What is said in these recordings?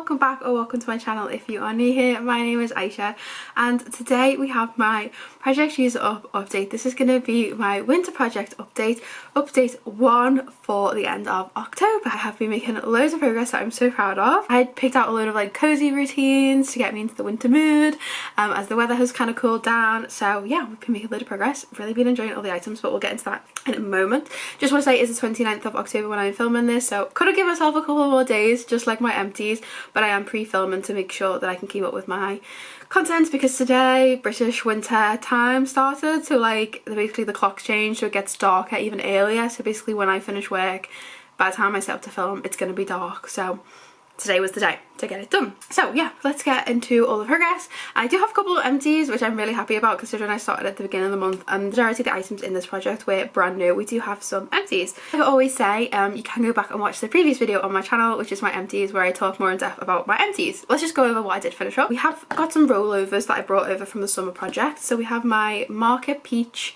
welcome back or welcome to my channel if you are new here. My name is Aisha and today we have my project user up update. This is going to be my winter project update, update 1 for the end of October. I have been making loads of progress that I'm so proud of. I picked out a load of like cozy routines to get me into the winter mood as the weather has kind of cooled down. So yeah, we've been making a load of progress. I've really been enjoying all the items, but we'll get into that in a moment. Just want to say it's the 29th of October when I'm filming this, so could have given myself a couple more days just like my empties, but I am pre-filming to make sure that I can keep up with my content because today British winter time started, so like basically the clock's changed so it gets darker even earlier. So basically when I finish work, by the time I set up to film, it's going to be dark. So today was the day to get it done. So yeah, let's get into all the progress. I do have a couple of empties which I'm really happy about considering I started at the beginning of the month and the majority of the items in this project were brand new. We do have some empties. Like I always say, you can go back and watch the previous video on my channel, which is my empties, where I talk more in depth about my empties. Let's just go over what I did finish up. We have got some rollovers that I brought over from the summer project. So we have my Market Peach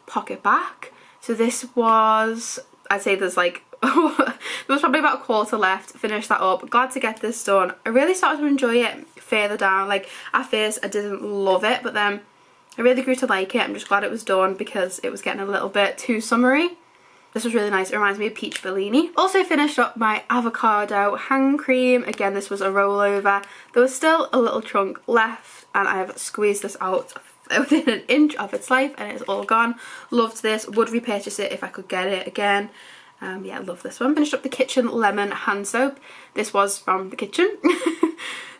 pocket back. So this was, I'd say there's like there was probably about a quarter left. Finished that up. Glad to get this done. I really started to enjoy it further down. Like at first I didn't love it, but then I really grew to like it. I'm just glad it was done because it was getting a little bit too summery. This was really nice. It reminds me of Peach Bellini. Also finished up my avocado hand cream. Again, this was a rollover. There was still a little chunk left and I have squeezed this out within an inch of its life and it's all gone. Loved this. Would repurchase it if I could get it again. Yeah, I love this one. Finished up the Kitchen Lemon hand soap. This was from the kitchen.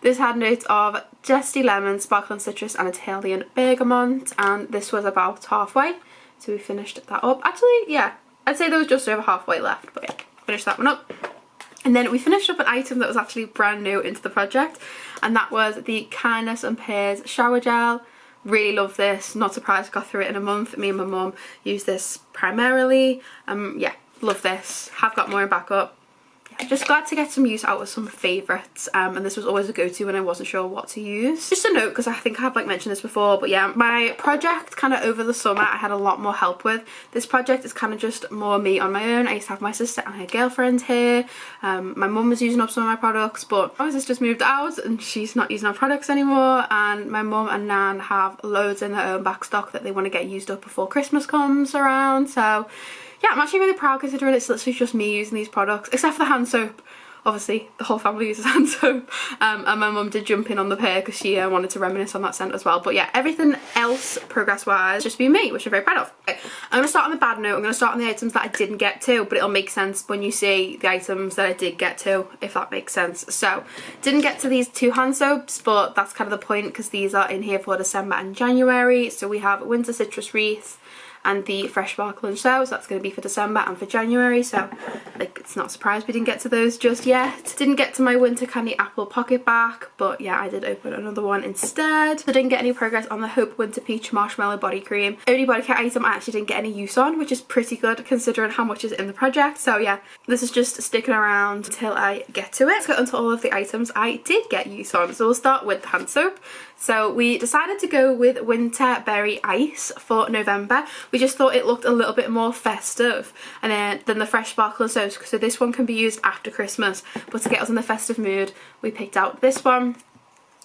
This had notes of zesty lemon, sparkling citrus and Italian bergamot, and this was about halfway, so we finished that up. Actually, yeah, I'd say there was just over halfway left, but yeah, finished that one up. And then we finished up an item that was actually brand new into the project, and that was the Kindness and Pears shower gel. Really love this. Not surprised I got through it in a month. Me and my mum use this primarily. Yeah, love this. Have got more in backup. Yeah, just glad to get some use out of some favourites, and this was always a go-to when I wasn't sure what to use. Just a note, because I think I have like mentioned this before, but yeah, my project kind of over the summer I had a lot more help with. This project is kind of just more me on my own. I used to have my sister and her girlfriend here. My mum was using up some of my products, but my sister's moved out and she's not using our products anymore, and my mum and Nan have loads in their own back stock that they want to get used up before Christmas comes around. So yeah, I'm actually really proud considering it's literally just me using these products, except for the hand soap. Obviously, the whole family uses hand soap, and my mum did jump in on the pair because she wanted to reminisce on that scent as well. But yeah, everything else progress-wise just been me, which I'm very proud of. Okay, I'm going to start on the bad note. I'm going to start on the items that I didn't get to, but it'll make sense when you see the items that I did get to, if that makes sense. So, didn't get to these 2 hand soaps, but that's kind of the point because these are in here for December and January. So we have Winter Citrus Wreath and the Fresh Sparkling Show, so that's going to be for December and for January, so like it's not a surprise we didn't get to those just yet. Didn't get to my Winter Candy Apple pocket back, but yeah, I did open another one instead. So didn't get any progress on the Hope Winter Peach Marshmallow Body Cream. Only body care item I actually didn't get any use on, which is pretty good considering how much is in the project. So yeah, this is just sticking around until I get to it. Let's get onto all of the items I did get use on. So we'll start with the hand soap. So we decided to go with Winter Berry Ice for November. We just thought it looked a little bit more festive and than the Fresh Sparkling Soaps, so this one can be used after Christmas, but to get us in the festive mood we picked out this one.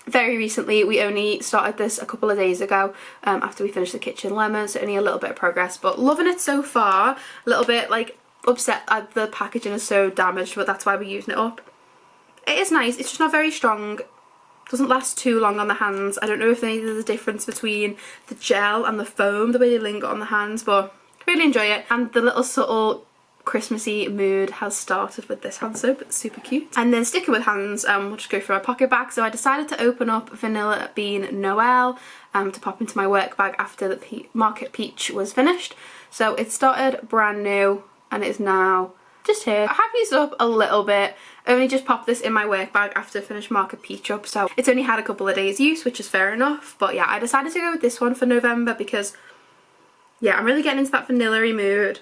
Very recently, we only started this a couple of days ago after we finished the Kitchen Lemon, so only a little bit of progress, but loving it so far. A little bit like upset the packaging is so damaged, but that's why we're using it up. It is nice, it's just not very strong. Doesn't last too long on the hands. I don't know if there's a difference between the gel and the foam, the way they linger on the hands, but really enjoy it. And the little subtle Christmassy mood has started with this hand soap. It's super cute. And then sticking with hands, we'll just go through our pocket bag. So I decided to open up Vanilla Bean Noel to pop into my work bag after the Market Peach was finished. So it started brand new and it is now just here. I have used it up a little bit. I only just popped this in my work bag after I finished Market Peach up, so it's only had a couple of days use, which is fair enough. But yeah, I decided to go with this one for November because yeah, I'm really getting into that vanilla-y mood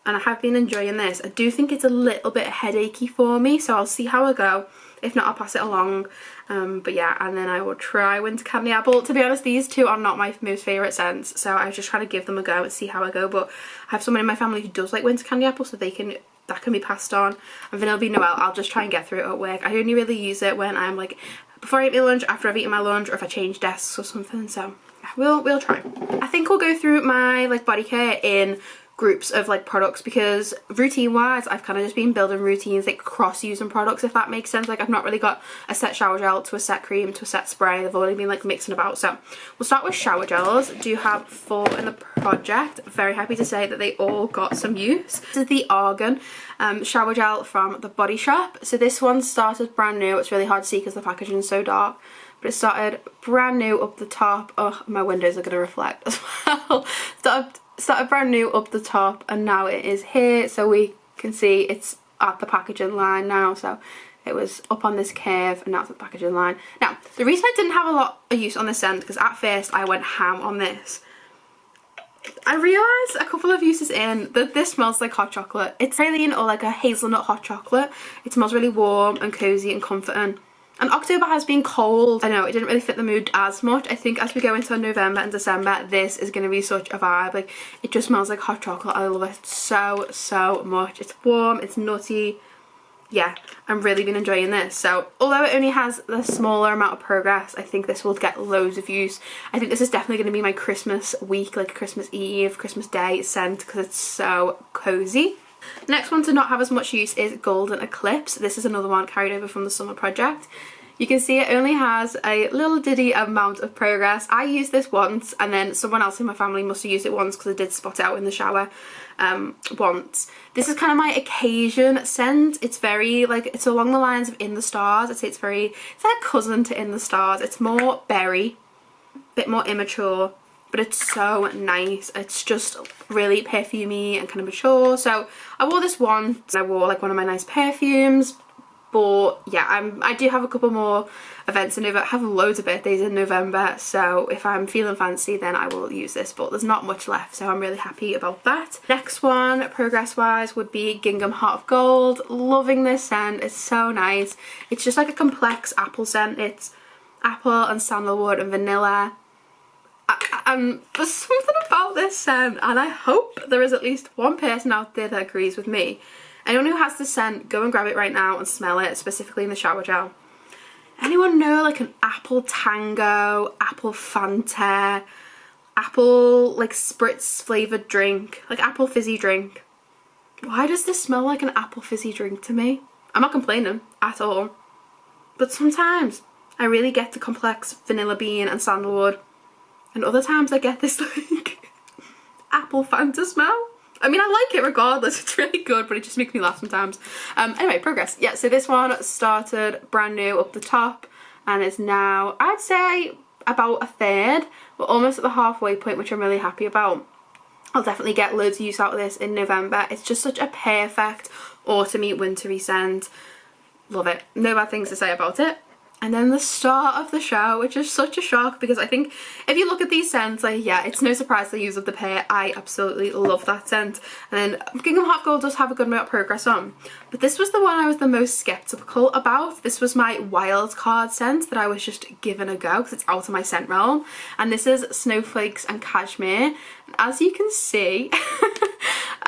and I have been enjoying this. I do think it's a little bit headachy for me, so I'll see how I go. If not, I'll pass it along. But yeah, and then I will try Winter Candy Apple. To be honest, these two are not my most favourite scents, so I was just trying to give them a go and see how I go. But I have someone in my family who does like Winter Candy Apple, so they can that can be passed on. And Vanilla Bean Noel, I'll just try and get through it at work. I only really use it when I'm like before I eat my lunch, after I've eaten my lunch, or if I change desks or something. So yeah, we'll try. I think we'll go through my like body care in groups of like products, because routine wise I've kind of just been building routines, like cross using products, if that makes sense. Like I've not really got a set shower gel to a set cream to a set spray. They've already been like mixing about. So we'll start with shower gels. Do have 4 in the project. Very happy to say that they all got some use. This is the Argan shower gel from the Body Shop. So this one started brand new. It's really hard to see because the packaging is so dark, but it started brand new up the top. Oh, my windows are going to reflect as well. Started brand new up the top, and now it is here, so we can see it's at the packaging line now. So it was up on this curve and now it's at the packaging line. Now the reason I didn't have a lot of use on this scent, because at first I went ham on this, I realised a couple of uses in that this smells like hot chocolate. It's praline or like a hazelnut hot chocolate. It smells really warm and cosy and comforting. And October has been cold. I know it didn't really fit the mood as much. I think as we go into November and December, this is going to be such a vibe. Like, it just smells like hot chocolate. I love it so much. It's warm, it's nutty. Yeah, I'm really been enjoying this. So although it only has a smaller amount of progress, I think this will get loads of use. I think this is definitely going to be my Christmas week, like Christmas Eve, Christmas Day scent, because it's so cozy. Next one to not have as much use is Golden Eclipse. This is another one carried over from the summer project. You can see it only has a little diddy amount of progress. I used this once, and then someone else in my family must have used it once because I did spot it out in the shower once. This is kind of my occasion scent. It's very like, it's along the lines of In the Stars. I'd say it's like a cousin to In the Stars. It's more berry, a bit more immature, but it's so nice. It's just really perfumey and kind of mature. So I wore this once. I wore like one of my nice perfumes. But yeah, I do have a couple more events in November. I have loads of birthdays in November, so if I'm feeling fancy then I will use this, but there's not much left, so I'm really happy about that. Next one, progress wise, would be Gingham Heart of Gold. Loving this scent. It's so nice. It's just like a complex apple scent. It's apple and sandalwood and vanilla. And there's something about this scent, and I hope there is at least one person out there that agrees with me. Anyone who has this scent, go and grab it right now and smell it, specifically in the shower gel. Anyone know like an apple tango, apple Fanta, apple like spritz flavoured drink, like apple fizzy drink? Why does this smell like an apple fizzy drink to me? I'm not complaining at all, but sometimes I really get the complex vanilla bean and sandalwood, and other times I get this like apple Fanta smell. I mean, I like it regardless, it's really good, but it just makes me laugh sometimes. Anyway, progress. Yeah, so this one started brand new up the top and is now, I'd say, about a third. We're almost at the halfway point, which I'm really happy about. I'll definitely get loads of use out of this in November. It's just such a perfect autumny, wintry scent. Love it. No bad things to say about it. And then the start of the show, which is such a shock, because I think if you look at these scents, like, yeah, it's no surprise they use up the pear. I absolutely love that scent. And then Gingham Heart of Gold does have a good amount of progress on, but this was the one I was the most skeptical about. This was my wild card scent that I was just giving a go because it's out of my scent realm. And this is Snowflakes and Cashmere. And as you can see,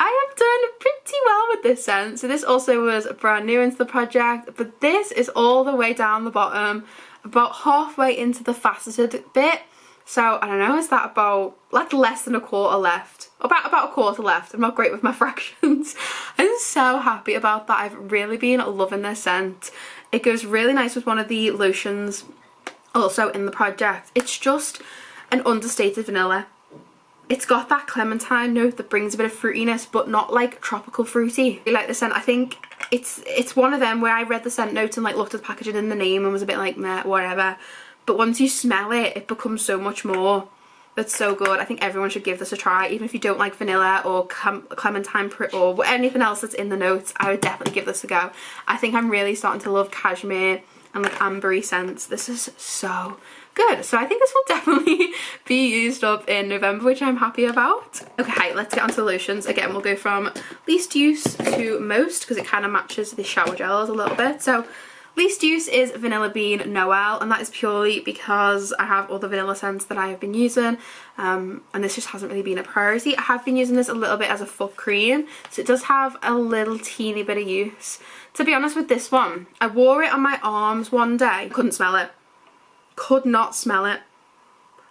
I have done pretty well with this scent. So this also was brand new into the project, but this is all the way down the bottom, about halfway into the faceted bit. So I don't know, is that about like less than a quarter left? About a quarter left. I'm not great with my fractions. I'm so happy about that. I've really been loving this scent. It goes really nice with one of the lotions also in the project. It's just an understated vanilla. It's got that clementine note that brings a bit of fruitiness, but not like tropical fruity. I like the scent. I think it's one of them where I read the scent notes and like looked at the packaging and the name and was a bit like meh, whatever. But once you smell it, it becomes so much more. It's so good. I think everyone should give this a try, even if you don't like vanilla or clementine or anything else that's in the notes. I would definitely give this a go. I think I'm really starting to love cashmere and like ambery scents. This is so good. So I think this will definitely be used up in November, which I'm happy about. Okay, let's get onto the lotions. Again, we'll go from least use to most because it kind of matches the shower gels a little bit. So Least use is Vanilla Bean Noel, and that is purely because I have other vanilla scents that I have been using, and this just hasn't really been a priority. I have been using this a little bit as a foot cream, so it does have a little teeny bit of use. To be honest with this one, I wore it on my arms one day, couldn't smell it. Could not smell it.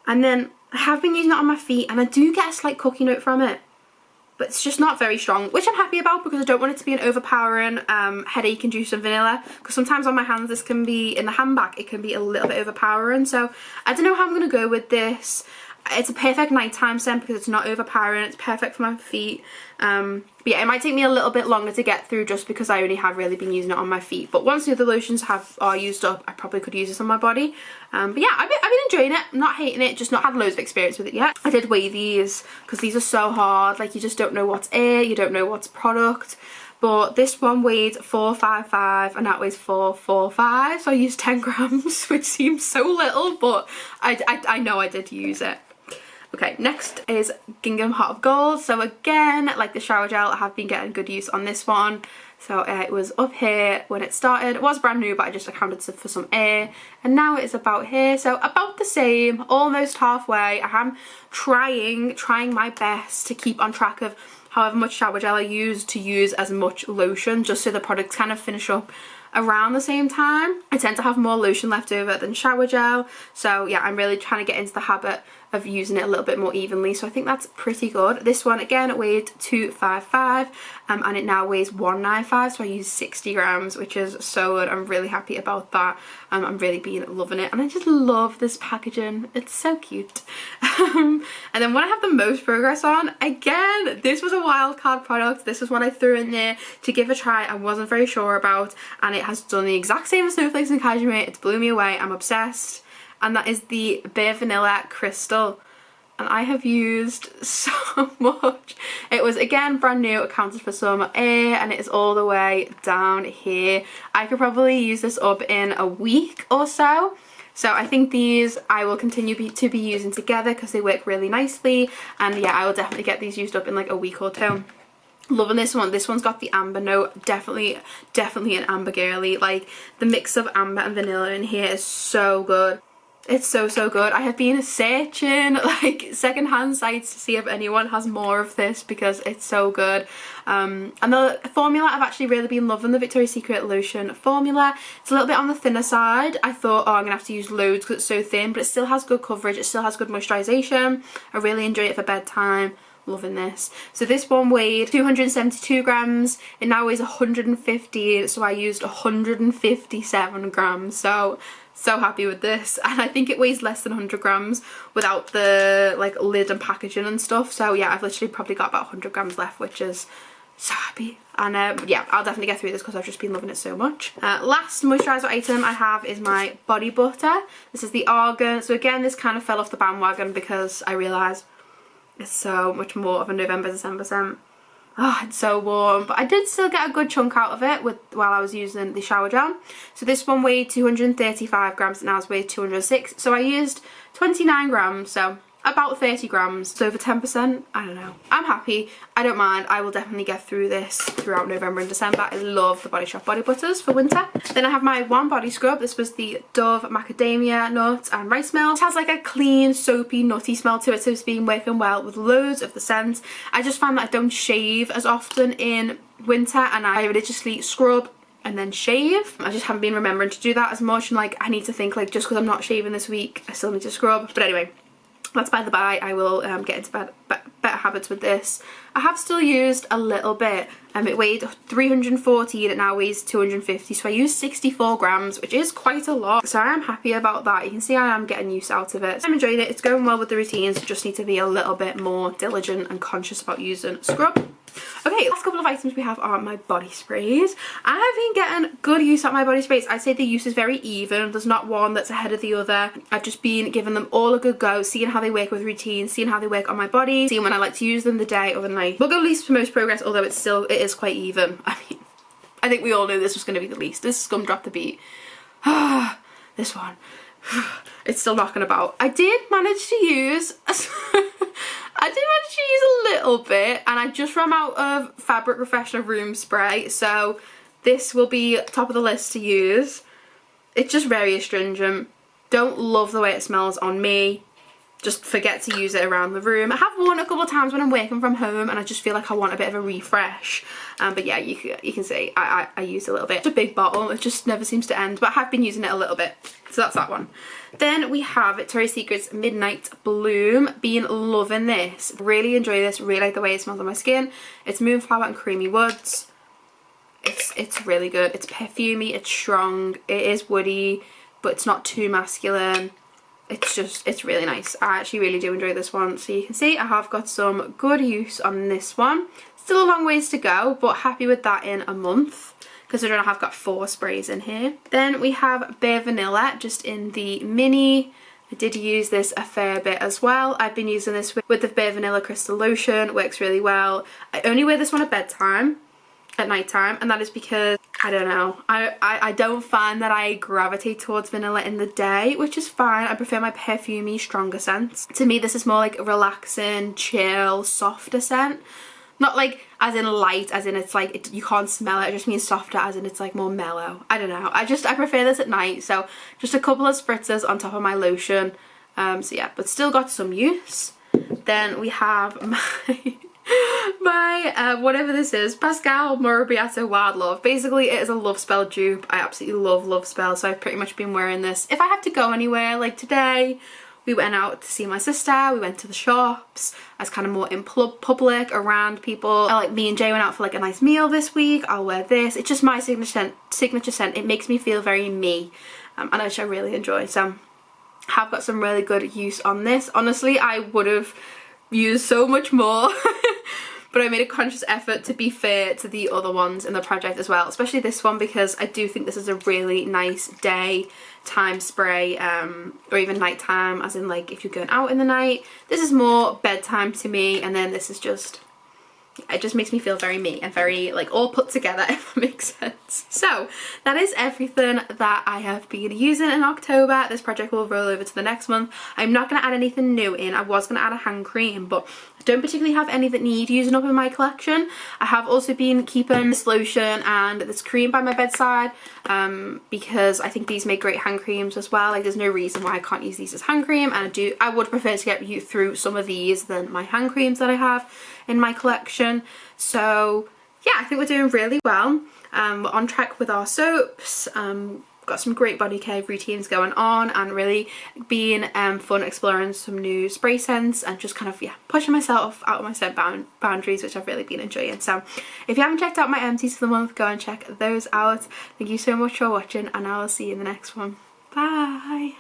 And then I have been using it on my feet and I do get a slight cookie note from it, but it's just not very strong, which I'm happy about because I don't want it to be an overpowering headache inducing vanilla, because sometimes on my hands this can be, in the handbag, it can be a little bit overpowering. So I don't know how I'm going to go with this. It's a perfect nighttime scent because it's not overpowering, it's perfect for my feet. But yeah, it might take me a little bit longer to get through just because I only have really been using it on my feet. But once the other lotions are used up, I probably could use this on my body. But yeah, I've been enjoying it. I'm not hating it, just not had loads of experience with it yet. I did weigh these because these are so hard. Like, you just don't know what's air, you don't know what's product. But this one weighed 455 and that weighs 445, so I used 10 grams, which seems so little, but I know I did use it. Okay, next is Gingham Heart of Gold. So again, like the shower gel, I have been getting good use on this one. So it was up here when it started. It was brand new, but I just accounted for some air, and now it is about here. So about the same, almost halfway. I am trying my best to keep on track of however much shower gel I use to use as much lotion, just so the products kind of finish up around the same time. I tend to have more lotion left over than shower gel, so yeah, I'm really trying to get into the habit of using it a little bit more evenly, so I think that's pretty good. This one again, it weighed 255 and it now weighs 195, so I used 60 grams, which is so good. I'm really happy about that. I'm really been loving it, and I just love this packaging. It's so cute. And then what I have the most progress on, again, this was a wild card product. This is what I threw in there to give a try. I wasn't very sure about, and it has done the exact same as Snowflakes and Hygiene. It's blew me away. I'm obsessed. And that is the Bare Vanilla Crystal, and I have used so much. It was again brand new, accounted for some air, and it is all the way down here. I could probably use this up in a week or so. So I think these I will continue to be using together because they work really nicely, and yeah, I will definitely get these used up in like a week or two. Loving this one. This one's got the amber note. Definitely an amber girly. Like, the mix of amber and vanilla in here is so good. It's so good. I have been searching like secondhand sites to see if anyone has more of this because it's so good. And the formula, I've actually really been loving the Victoria's Secret lotion formula. It's a little bit on the thinner side. I thought, oh, I'm gonna have to use loads because it's so thin, but it still has good coverage, it still has good moisturization. I really enjoy it for bedtime. Loving this. So this one weighed 272 grams. It now weighs 150, so I used 157 grams. So happy with this, and I think it weighs less than 100 grams without the like lid and packaging and stuff. So yeah, I've literally probably got about 100 grams left, which is so happy. And yeah, I'll definitely get through this because I've just been loving it so much. Last moisturiser item I have is my body butter. This is the Argan. So again, this kind of fell off the bandwagon because I realised it's so much more of a November December scent. Oh, it's so warm, but I did still get a good chunk out of it while I was using the shower gel. So this one weighed 235 grams and now it's weighed 206. So I used 29 grams, so about 30 grams. So over 10%, I don't know. I'm happy. I don't mind. I will definitely get through this throughout November and December. I love the Body Shop body butters for winter. Then I have my one body scrub. This was the Dove Macadamia Nut and Rice Milk. It has like a clean, soapy, nutty smell to it, so it's been working well with loads of the scents. I just find that I don't shave as often in winter, and I religiously scrub and then shave. I just haven't been remembering to do that as much, and like I need to think like just because I'm not shaving this week, I still need to scrub. But anyway, that's by the by. I will get into better habits with this. I have still used a little bit. It weighed 314, it now weighs 250, so I used 64 grams, which is quite a lot. So I am happy about that. You can see I am getting use out of it. I'm enjoying it. It's going well with the routines. Just need to be a little bit more diligent and conscious about using scrub. Okay, last couple of items we have are my body sprays. I have been getting good use out of my body sprays. I'd say the use is very even. There's not one that's ahead of the other. I've just been giving them all a good go, seeing how they work with routines, seeing how they work on my body, seeing when I like to use them, the day or the night. We'll go least for most progress, although it is quite even. I mean, I think we all knew this was going to be the least. This is gonna drop the beat. This one. It's still knocking about. I did manage to use a little bit, and I just ran out of Fabric Refresher Room Spray, so this will be top of the list to use. It's just very astringent. Don't love the way it smells on me. Just forget to use it around the room. I have worn it a couple of times when I'm working from home and I just feel like I want a bit of a refresh. But yeah, you can see I use a little bit. It's a big bottle, it just never seems to end, but I have been using it a little bit. So that's that one. Then we have Victoria's Secret's Midnight Bloom. Been loving this. Really enjoy this, really like the way it smells on my skin. It's Moonflower and Creamy Woods. It's really good. It's perfumey, it's strong, it is woody, but it's not too masculine. It's really nice. I actually really do enjoy this one. So you can see I have got some good use on this one. Still a long ways to go, but happy with that in a month, considering I have got 4 sprays in here. Then we have Bare Vanilla, just in the mini. I did use this a fair bit as well. I've been using this with the Bare Vanilla Crystal Lotion. Works really well. I only wear this one at bedtime, at night time, and that is because I don't know, I don't find that I gravitate towards vanilla in the day, which is fine. I prefer my perfumey, stronger scents. To me this is more like a relaxing, chill, softer scent. Not like as in light, as in it's like you can't smell it. It just means softer, as in it's like more mellow. I don't know, I prefer this at night. So just a couple of spritzers on top of my lotion. So yeah, but still got some use. Then we have my whatever this is, Pascal Morobiato Wild Love. Basically it is a Love Spell dupe. I absolutely love Love Spell, so I've pretty much been wearing this if I have to go anywhere. Like today we went out to see my sister, we went to the shops. I was kind of more in public around people. Like me and Jay went out for like a nice meal this week. I'll wear this. It's just my signature scent. It makes me feel very me, and which I really enjoy. So have got some really good use on this. Honestly, I would have used so much more but I made a conscious effort to be fair to the other ones in the project as well, especially this one, because I do think this is a really nice daytime spray, or even nighttime, as in like if you're going out in the night. This is more bedtime to me, and then this is just, it just makes me feel very me and very like all put together, if that makes sense. So that is everything that I have been using in October. This project will roll over to the next month. I'm not going to add anything new in. I was going to add a hand cream, but I don't particularly have any that need using up in my collection. I have also been keeping this lotion and this cream by my bedside, because I think these make great hand creams as well. Like there's no reason why I can't use these as hand cream, and I would prefer to get you through some of these than my hand creams that I have in my collection. So yeah, I think we're doing really well. We're on track with our soaps. Got some great body care routines going on, and really being fun exploring some new spray scents and just kind of, yeah, pushing myself out of my scent boundaries, which I've really been enjoying. So if you haven't checked out my empties for the month, go and check those out. Thank you so much for watching, and I will see you in the next one. Bye.